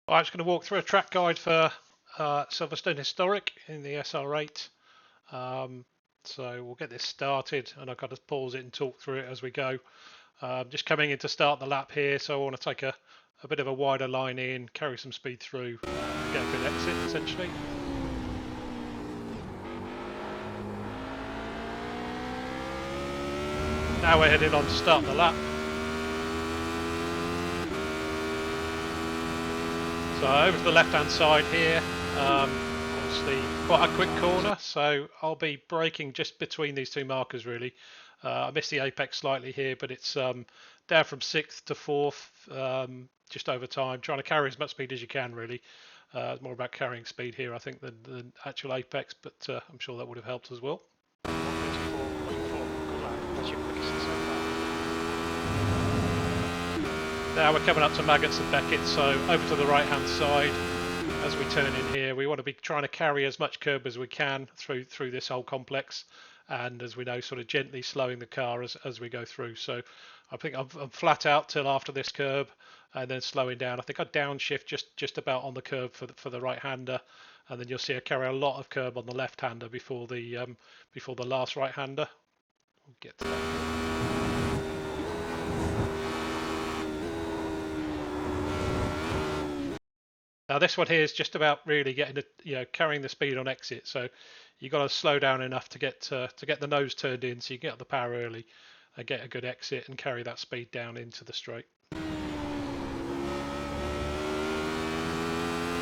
I'm just going to walk through a track guide for Silverstone Historic in the SR8. So we'll get this started, and I've got to pause it and talk through it as we go. Just coming in to start the lap here, so I want to take a bit of a wider line in, carry some speed through, and get a good exit essentially. Now we're heading on to start the lap. So over to the left hand side here, obviously quite a quick corner, so I'll be braking just between these two markers really. I missed the apex slightly here, but it's down from 6th to 4th, just over time, trying to carry as much speed as you can really. It's more about carrying speed here I think than actual apex, but I'm sure that would have helped as well. Now we're coming up to Maggots and Beckett, so over to the right hand side as we turn in here. We want to be trying to carry as much curb as we can through this whole complex, and as we know, sort of gently slowing the car as we go through. So I think I'm flat out till after this curb, and then slowing down. I think I downshift just about on the curb for the right hander, and then you'll see I carry a lot of curb on the left hander before the last right hander. We'll get to that. Now this one here is just about really getting carrying the speed on exit. So you've got to slow down enough to get the nose turned in, so you get up the power early and get a good exit and carry that speed down into the straight.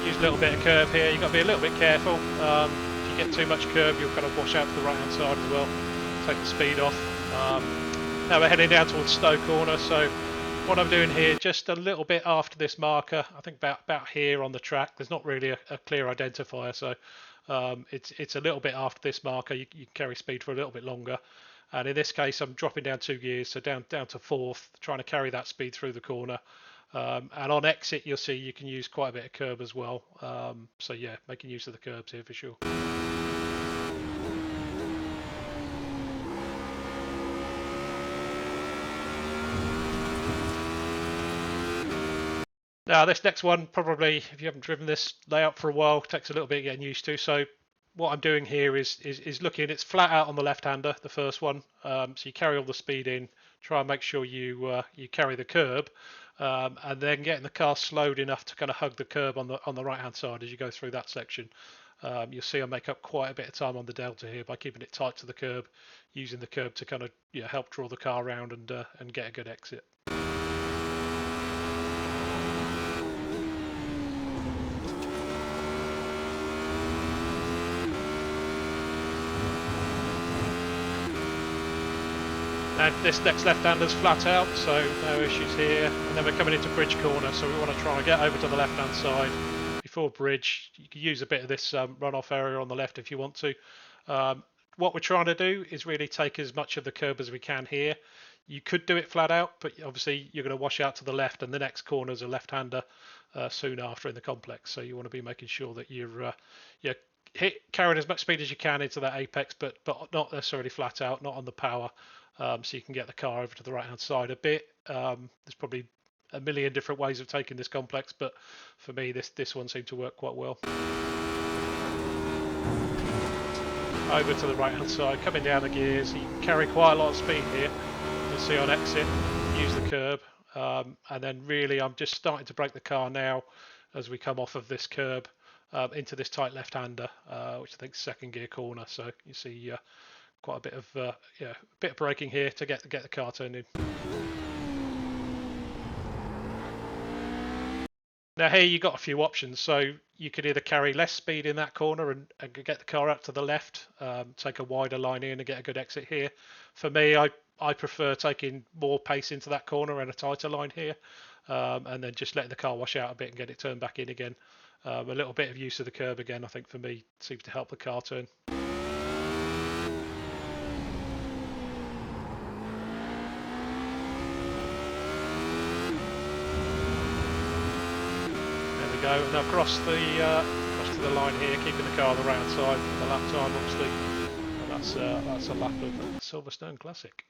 Use a little bit of curb here. You've got to be a little bit careful. If you get too much curb, you'll kind of wash out to the right hand side as well. Take the speed off. Now we're heading down towards Stowe Corner. So what I'm doing here, just a little bit after this marker, I think about here on the track. There's not really a clear identifier, so it's a little bit after this marker. You can carry speed for a little bit longer, and in this case I'm dropping down 2 gears, so down to 4th, trying to carry that speed through the corner. And on exit you'll see you can use quite a bit of curb as well, so yeah, making use of the curbs here for sure. Now this next one, probably if you haven't driven this layout for a while, takes a little bit getting used to. So what I'm doing here is looking, it's flat out on the left hander, the first one. So you carry all the speed in, try and make sure you carry the curb, and then getting the car slowed enough to kind of hug the curb on the right hand side as you go through that section. You'll see I make up quite a bit of time on the delta here by keeping it tight to the curb, using the curb to kind of help draw the car around and get a good exit. Now this next left-hander's flat out, so no issues here. And then we're coming into Bridge Corner, so we want to try and get over to the left-hand side before Bridge. You can use a bit of this runoff area on the left if you want to. What we're trying to do is really take as much of the curb as we can here. You could do it flat out, but obviously you're going to wash out to the left, and the next corner is a left-hander soon after in the complex. So you want to be making sure that you're carrying as much speed as you can into that apex, but not necessarily flat out, not on the power. So you can get the car over to the right hand side a bit. There's probably a million different ways of taking this complex, but for me this one seemed to work quite well. Over to the right hand side, coming down the gears, you can carry quite a lot of speed here. You'll see on exit, use the curb, and then really I'm just starting to brake the car now as we come off of this curb into this tight left hander, which I think is second gear corner. So you see quite a bit of braking here to get the car turned in. Now here you've got a few options, so you could either carry less speed in that corner and get the car out to the left, take a wider line in and get a good exit here. For me, I prefer taking more pace into that corner and a tighter line here, and then just letting the car wash out a bit and get it turned back in again. A little bit of use of the curb again, I think for me, seems to help the car turn. Go and across to the line here, keeping the car on the right hand side for the lap time obviously, and that's a lap of Silverstone Classic.